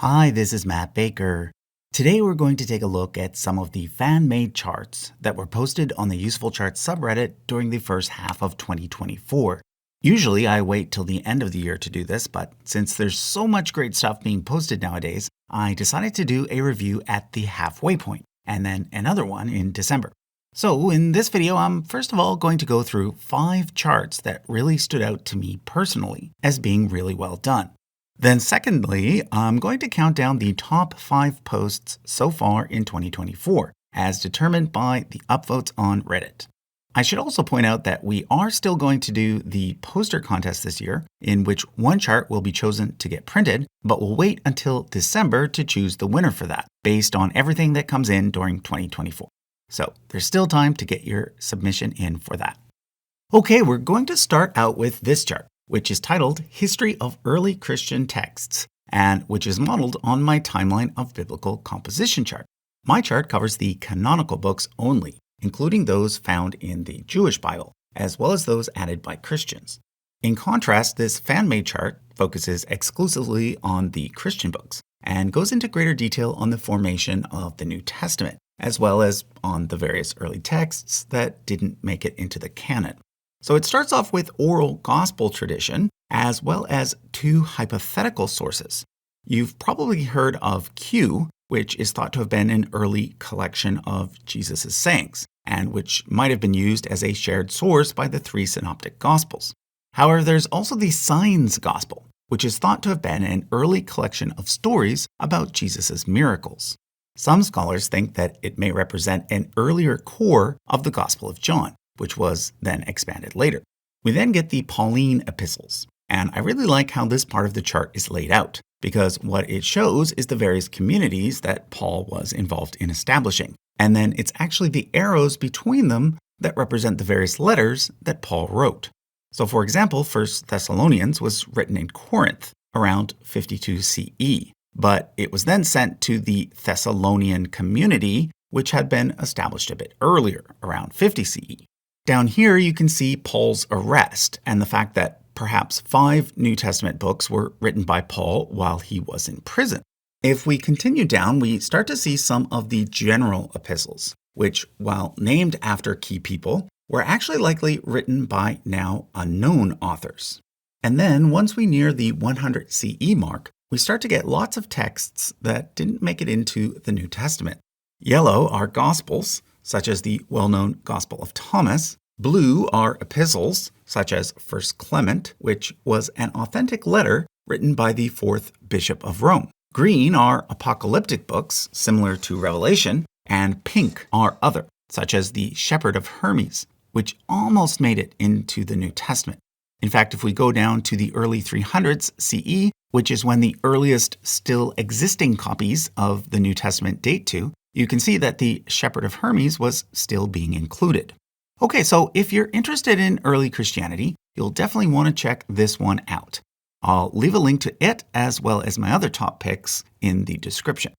Hi, this is Matt Baker. Today we're going to take a look at some of the fan-made charts that were posted on the Useful Charts subreddit during the first half of 2024. Usually I wait till the end of the year to do this, but since there's so much great stuff being posted nowadays, I decided to do a review at the halfway point, and then another one in December. So in this video, I'm first of all going to go through 5 charts that really stood out to me personally as being really well done. Then secondly, I'm going to count down the top 5 posts so far in 2024, as determined by the upvotes on Reddit. I should also point out that we are still going to do the poster contest this year, in which one chart will be chosen to get printed, but we'll wait until December to choose the winner for that, based on everything that comes in during 2024. So there's still time to get your submission in for that. Okay, we're going to start out with this chart, which is titled History of Early Christian Texts, and which is modeled on my timeline of biblical composition chart. My chart covers the canonical books only, including those found in the Jewish Bible, as well as those added by Christians. In contrast, this fan-made chart focuses exclusively on the Christian books and goes into greater detail on the formation of the New Testament, as well as on the various early texts that didn't make it into the canon. So it starts off with oral gospel tradition, as well as 2 hypothetical sources. You've probably heard of Q, which is thought to have been an early collection of Jesus' sayings, and which might have been used as a shared source by the 3 synoptic gospels. However, there's also the Signs Gospel, which is thought to have been an early collection of stories about Jesus' miracles. Some scholars think that it may represent an earlier core of the Gospel of John, which was then expanded later. We then get the Pauline epistles, and I really like how this part of the chart is laid out, because what it shows is the various communities that Paul was involved in establishing, and then it's actually the arrows between them that represent the various letters that Paul wrote. So for example, 1 Thessalonians was written in Corinth around 52 CE, but it was then sent to the Thessalonian community, which had been established a bit earlier, around 50 CE. Down here, you can see Paul's arrest and the fact that perhaps 5 New Testament books were written by Paul while he was in prison. If we continue down, we start to see some of the general epistles, which, while named after key people, were actually likely written by now unknown authors. And then once we near the 100 CE mark, we start to get lots of texts that didn't make it into the New Testament. Yellow are Gospels, such as the well-known Gospel of Thomas. Blue are epistles, such as 1 Clement, which was an authentic letter written by the 4th Bishop of Rome. Green are apocalyptic books, similar to Revelation, and pink are other, such as the Shepherd of Hermes, which almost made it into the New Testament. In fact, if we go down to the early 300s CE, which is when the earliest still existing copies of the New Testament date to, you can see that the Shepherd of Hermes was still being included. Okay, so if you're interested in early Christianity, you'll definitely want to check this one out. I'll leave a link to it as well as my other top picks in the description.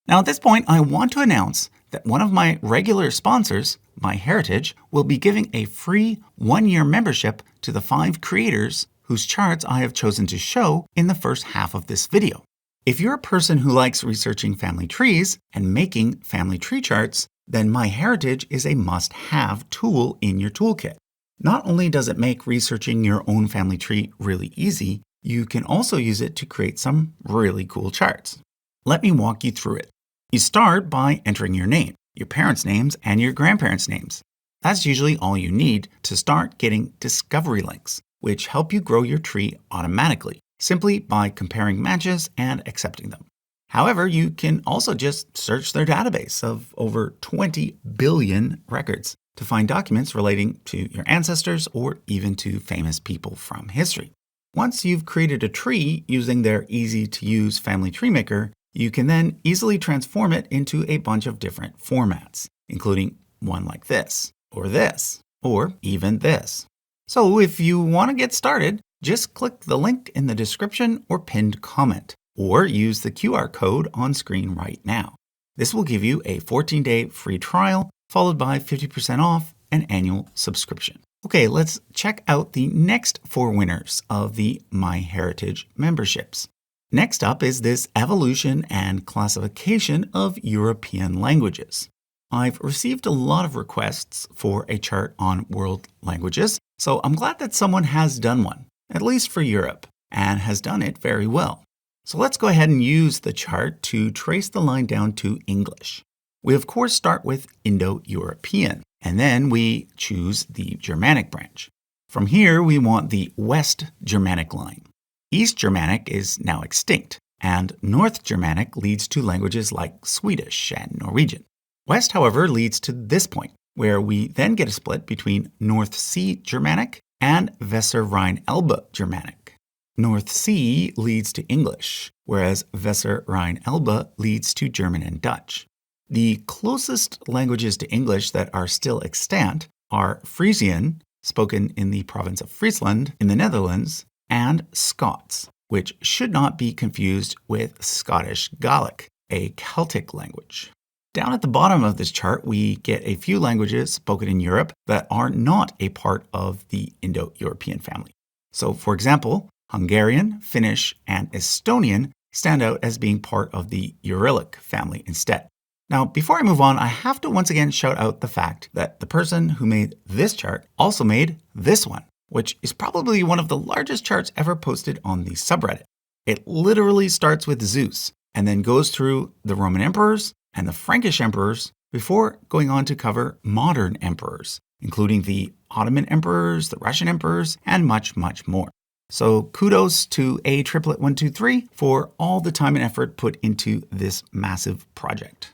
Now at this point, I want to announce that one of my regular sponsors, MyHeritage, will be giving a free 1-year membership to the 5 creators whose charts I have chosen to show in the first half of this video. If you're a person who likes researching family trees and making family tree charts, then MyHeritage is a must-have tool in your toolkit. Not only does it make researching your own family tree really easy, you can also use it to create some really cool charts. Let me walk you through it. You start by entering your name, your parents' names, and your grandparents' names. That's usually all you need to start getting discovery links, which help you grow your tree automatically, simply by comparing matches and accepting them. However, you can also just search their database of over 20 billion records to find documents relating to your ancestors or even to famous people from history. Once you've created a tree using their easy-to-use family tree maker, you can then easily transform it into a bunch of different formats, including one like this, or even this. So if you want to get started, just click the link in the description or pinned comment, or use the QR code on screen right now. This will give you a 14-day free trial, followed by 50% off an annual subscription. Okay, let's check out the next 4 winners of the MyHeritage memberships. Next up is this evolution and classification of European languages. I've received a lot of requests for a chart on world languages, so I'm glad that someone has done one, at least for Europe, and has done it very well. So let's go ahead and use the chart to trace the line down to English. We of course start with Indo-European, and then we choose the Germanic branch. From here, we want the West Germanic line. East Germanic is now extinct, and North Germanic leads to languages like Swedish and Norwegian. West, however, leads to this point, where we then get a split between North Sea Germanic and Weser Rhine-Elbe Germanic. North Sea leads to English, whereas Weser Rhine-Elbe leads to German and Dutch. The closest languages to English that are still extant are Frisian, spoken in the province of Friesland in the Netherlands, and Scots, which should not be confused with Scottish Gaelic, a Celtic language. Down at the bottom of this chart, we get a few languages spoken in Europe that are not a part of the Indo-European family. So, for example, Hungarian, Finnish, and Estonian stand out as being part of the Uralic family instead. Now, before I move on, I have to once again shout out the fact that the person who made this chart also made this one, which is probably one of the largest charts ever posted on the subreddit. It literally starts with Zeus and then goes through the Roman emperors and the Frankish emperors before going on to cover modern emperors, including the Ottoman emperors, the Russian emperors, and much, much more. So kudos to A123 for all the time and effort put into this massive project.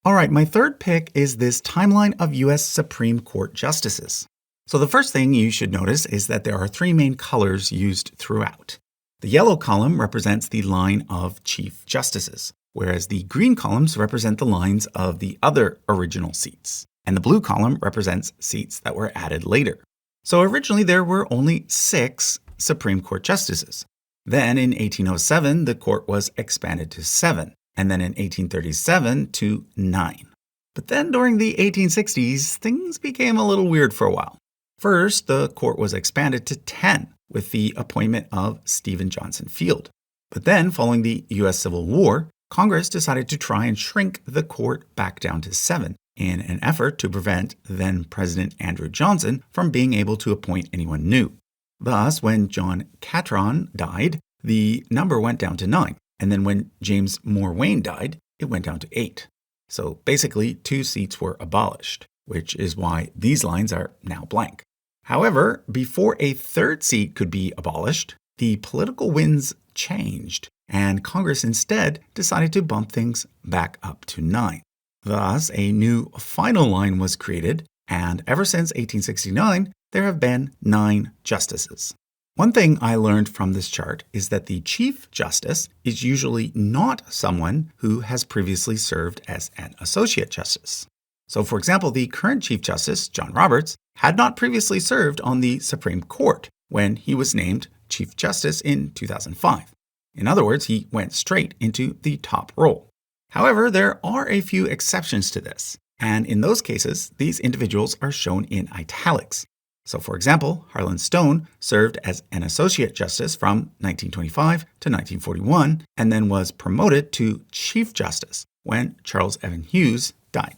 All right, my third pick is this timeline of US Supreme Court justices. So the first thing you should notice is that there are three main colors used throughout. The yellow column represents the line of Chief Justices, whereas the green columns represent the lines of the other original seats, and the blue column represents seats that were added later. So originally there were only 6 Supreme Court justices. Then in 1807, the court was expanded to 7, and then in 1837 to 9. But then during the 1860s, things became a little weird for a while. First, the court was expanded to 10 with the appointment of Stephen Johnson Field. But then, following the U.S. Civil War, Congress decided to try and shrink the court back down to 7 in an effort to prevent then-President Andrew Johnson from being able to appoint anyone new. Thus, when John Catron died, the number went down to 9. And then when James Moore Wayne died, it went down to 8. So basically, 2 seats were abolished, which is why these lines are now blank. However, before a 3rd seat could be abolished, the political winds changed, and Congress instead decided to bump things back up to 9. Thus, a new final line was created, and ever since 1869, there have been 9 justices. One thing I learned from this chart is that the Chief Justice is usually not someone who has previously served as an Associate Justice. So, for example, the current Chief Justice, John Roberts, had not previously served on the Supreme Court when he was named Chief Justice in 2005. In other words, he went straight into the top role. However, there are a few exceptions to this, and in those cases, these individuals are shown in italics. So, for example, Harlan Stone served as an Associate Justice from 1925 to 1941 and then was promoted to Chief Justice when Charles Evan Hughes died.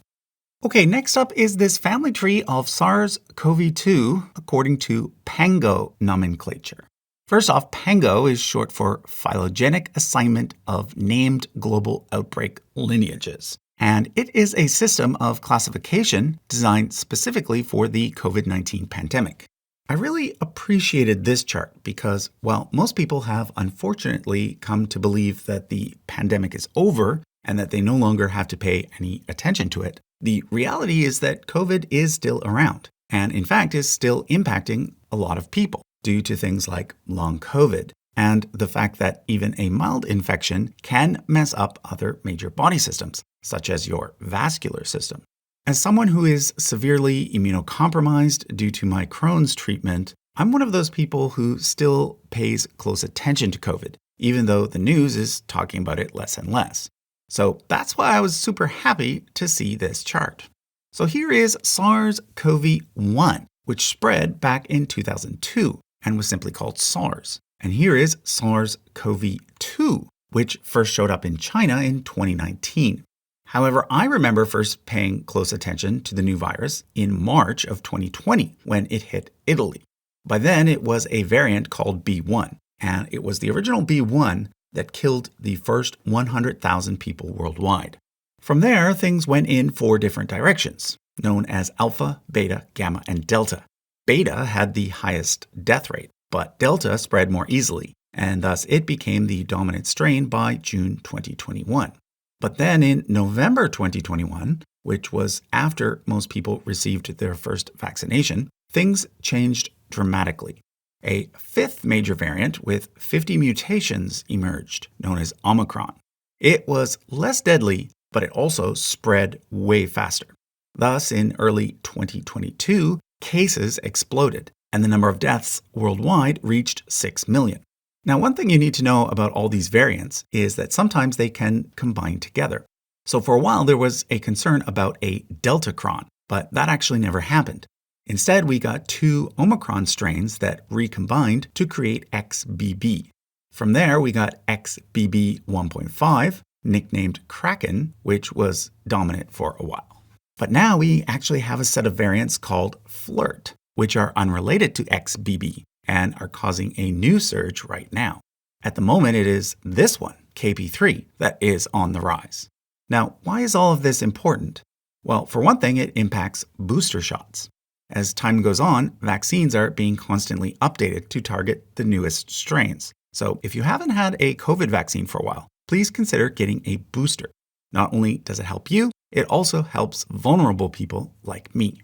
Okay, next up is this family tree of SARS-CoV-2 according to PANGO nomenclature. First off, PANGO is short for Phylogenetic Assignment of Named Global Outbreak Lineages, and it is a system of classification designed specifically for the COVID-19 pandemic. I really appreciated this chart because, while most people have unfortunately come to believe that the pandemic is over and that they no longer have to pay any attention to it, the reality is that COVID is still around, and in fact is still impacting a lot of people due to things like long COVID and the fact that even a mild infection can mess up other major body systems, such as your vascular system. As someone who is severely immunocompromised due to my Crohn's treatment, I'm one of those people who still pays close attention to COVID, even though the news is talking about it less and less. So that's why I was super happy to see this chart. So here is SARS-CoV-1, which spread back in 2002 and was simply called SARS. And here is SARS-CoV-2, which first showed up in China in 2019. However, I remember first paying close attention to the new virus in March of 2020 when it hit Italy. By then, it was a variant called B1, and it was the original B1 that killed the first 100,000 people worldwide. From there, things went in 4 different directions, known as alpha, beta, gamma, and delta. Beta had the highest death rate, but delta spread more easily, and thus it became the dominant strain by June 2021. But then in November 2021, which was after most people received their first vaccination, things changed dramatically. A 5th major variant with 50 mutations emerged, known as Omicron. It was less deadly, but it also spread way faster. Thus, in early 2022, cases exploded, and the number of deaths worldwide reached 6 million. Now, one thing you need to know about all these variants is that sometimes they can combine together. So for a while, there was a concern about a Deltacron, but that actually never happened. Instead, we got 2 Omicron strains that recombined to create XBB. From there, we got XBB 1.5, nicknamed Kraken, which was dominant for a while. But now we actually have a set of variants called Flirt, which are unrelated to XBB and are causing a new surge right now. At the moment, it is this one, KP3, that is on the rise. Now, why is all of this important? Well, for one thing, it impacts booster shots. As time goes on, vaccines are being constantly updated to target the newest strains. So if you haven't had a COVID vaccine for a while, please consider getting a booster. Not only does it help you, it also helps vulnerable people like me.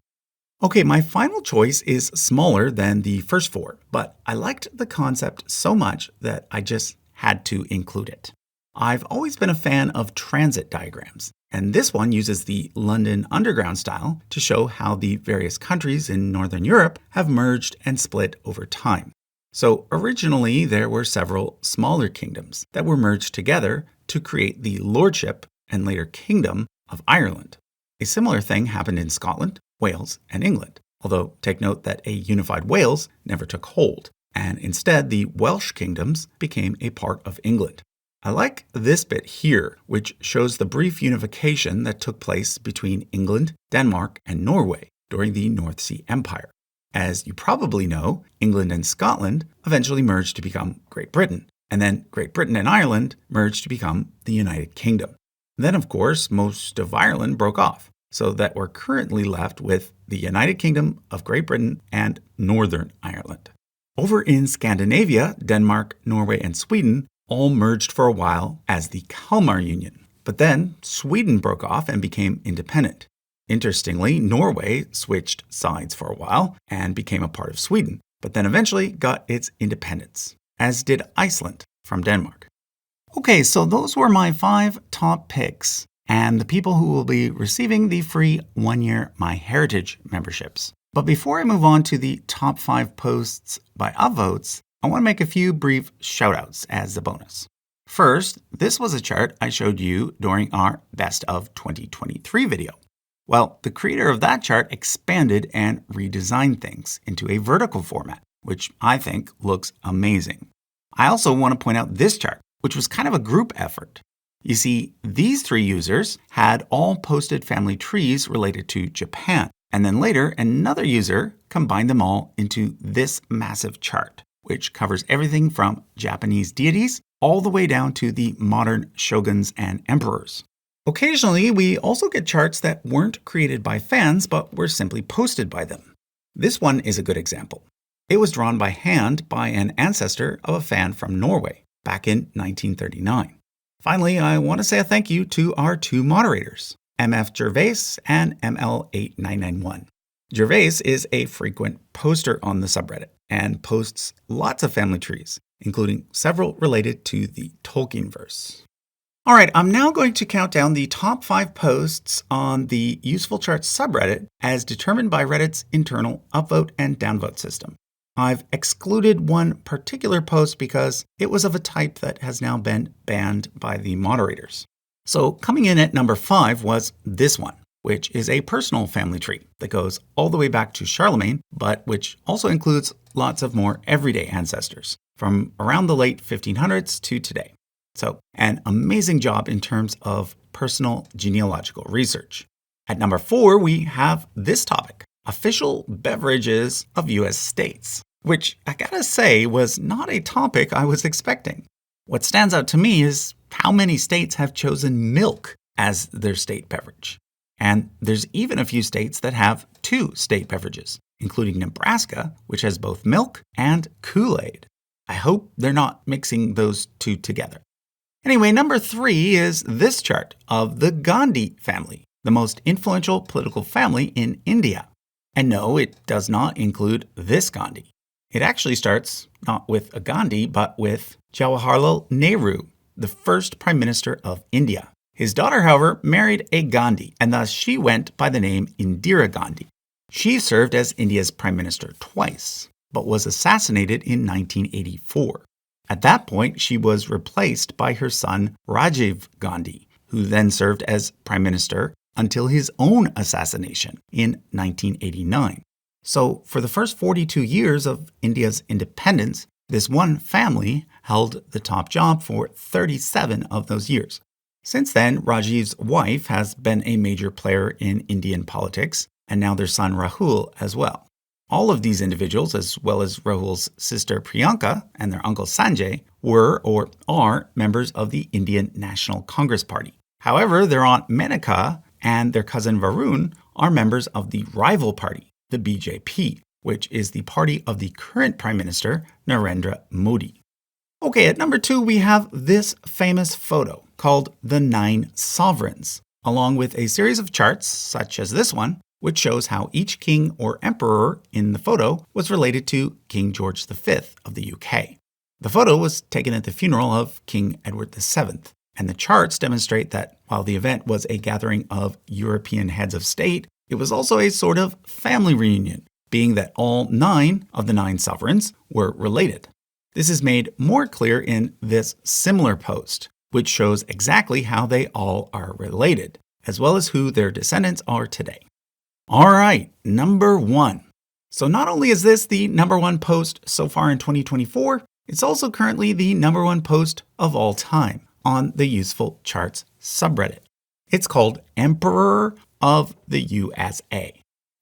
Okay, my final choice is smaller than the first 4, but I liked the concept so much that I just had to include it. I've always been a fan of transit diagrams, and this one uses the London Underground style to show how the various countries in Northern Europe have merged and split over time. So originally, there were several smaller kingdoms that were merged together to create the lordship and later kingdom of Ireland. A similar thing happened in Scotland, Wales, and England, although take note that a unified Wales never took hold, and instead the Welsh kingdoms became a part of England. I like this bit here, which shows the brief unification that took place between England, Denmark, and Norway during the North Sea Empire. As you probably know, England and Scotland eventually merged to become Great Britain, and then Great Britain and Ireland merged to become the United Kingdom. Then, of course, most of Ireland broke off, so that we're currently left with the United Kingdom of Great Britain and Northern Ireland. Over in Scandinavia, Denmark, Norway, and Sweden all merged for a while as the Kalmar Union. But then Sweden broke off and became independent. Interestingly, Norway switched sides for a while and became a part of Sweden, but then eventually got its independence, as did Iceland from Denmark. Okay, so those were my 5 top picks and the people who will be receiving the free 1-year MyHeritage memberships. But before I move on to the top 5 posts by upvotes, I want to make a few brief shoutouts as the bonus. First, this was a chart I showed you during our Best of 2023 video. Well, the creator of that chart expanded and redesigned things into a vertical format, which I think looks amazing. I also want to point out this chart, which was kind of a group effort. You see, these 3 users had all posted family trees related to Japan, and then later another user combined them all into this massive chart, which covers everything from Japanese deities all the way down to the modern shoguns and emperors. Occasionally, we also get charts that weren't created by fans, but were simply posted by them. This one is a good example. It was drawn by hand by an ancestor of a fan from Norway back in 1939. Finally, I want to say a thank you to our 2 moderators, MF Gervais and ML8991. Gervais is a frequent poster on the subreddit and posts lots of family trees, including several related to the Tolkienverse. All right, I'm now going to count down the top 5 posts on the Useful Charts subreddit as determined by Reddit's internal upvote and downvote system. I've excluded one particular post because it was of a type that has now been banned by the moderators. So coming in at number 5 was this one, which is a personal family tree that goes all the way back to Charlemagne, but which also includes lots of more everyday ancestors from around the late 1500s to today. So, an amazing job in terms of personal genealogical research. At number 4, we have this topic, official beverages of US states, which I gotta say was not a topic I was expecting. What stands out to me is how many states have chosen milk as their state beverage. And there's even a few states that have 2 state beverages, including Nebraska, which has both milk and Kool-Aid. I hope they're not mixing those 2 together. Anyway, number 3 is this chart of the Gandhi family, the most influential political family in India. And no, it does not include this Gandhi. It actually starts not with a Gandhi, but with Jawaharlal Nehru, the first Prime Minister of India. His daughter, however, married a Gandhi, and thus she went by the name Indira Gandhi. She served as India's Prime Minister twice, but was assassinated in 1984. At that point, she was replaced by her son Rajiv Gandhi, who then served as Prime Minister until his own assassination in 1989. So, for the first 42 years of India's independence, this one family held the top job for 37 of those years. Since then, Rajiv's wife has been a major player in Indian politics, and now their son Rahul as well. All of these individuals, as well as Rahul's sister Priyanka and their uncle Sanjay, were or are members of the Indian National Congress Party. However, their aunt Menaka and their cousin Varun are members of the rival party, the BJP, which is the party of the current Prime Minister, Narendra Modi. Okay, at number 2, we have this famous photo called the 9 Sovereigns, along with a series of charts, such as this one, which shows how each king or emperor in the photo was related to King George V of the UK. The photo was taken at the funeral of King Edward VII, and the charts demonstrate that while the event was a gathering of European heads of state, it was also a sort of family reunion, being that all 9 of the 9 sovereigns were related. This is made more clear in this similar post, which shows exactly how they all are related, as well as who their descendants are today. All right, number 1. So not only is this the number 1 post so far in 2024, it's also currently the number 1 post of all time on the Useful Charts subreddit. It's called Emperor of the USA.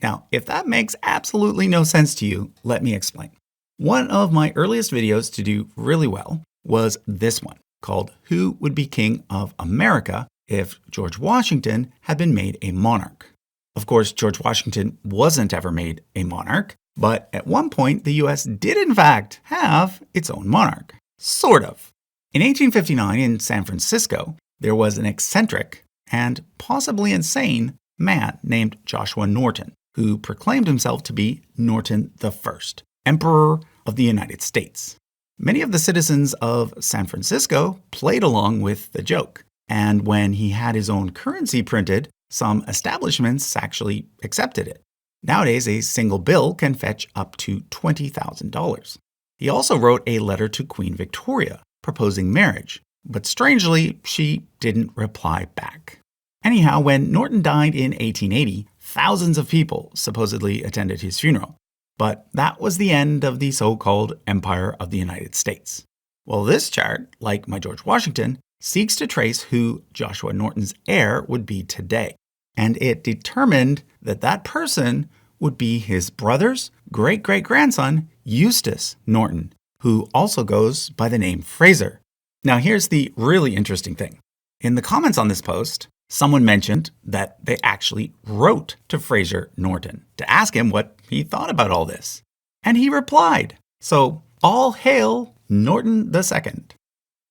Now, if that makes absolutely no sense to you, let me explain. One of my earliest videos to do really well was this one, called Who Would Be King of America if George Washington had been made a monarch? Of course, George Washington wasn't ever made a monarch, but at one point the US did in fact have its own monarch. Sort of. In 1859 in San Francisco, there was an eccentric and possibly insane man named Joshua Norton, who proclaimed himself to be Norton I, Emperor of the United States. Many of the citizens of San Francisco played along with the joke, and when he had his own currency printed, some establishments actually accepted it. Nowadays, a single bill can fetch up to $20,000. He also wrote a letter to Queen Victoria proposing marriage, but strangely, she didn't reply back. Anyhow, when Norton died in 1880, thousands of people supposedly attended his funeral. But that was the end of the so-called Empire of the United States. Well, this chart, like my George Washington, seeks to trace who Joshua Norton's heir would be today. And it determined that that person would be his brother's great-great-grandson, Eustace Norton, who also goes by the name Fraser. Now, here's the really interesting thing. In the comments on this post, someone mentioned that they actually wrote to Fraser Norton to ask him what he thought about all this. And he replied. So, all hail Norton II.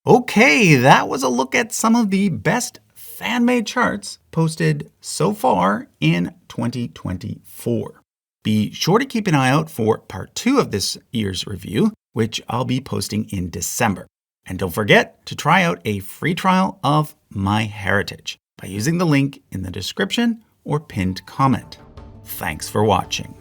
Okay, that was a look at some of the best fan-made charts posted so far in 2024. Be sure to keep an eye out for part 2 of this year's review, which I'll be posting in December. And don't forget to try out a free trial of MyHeritage by using the link in the description or pinned comment. Thanks for watching.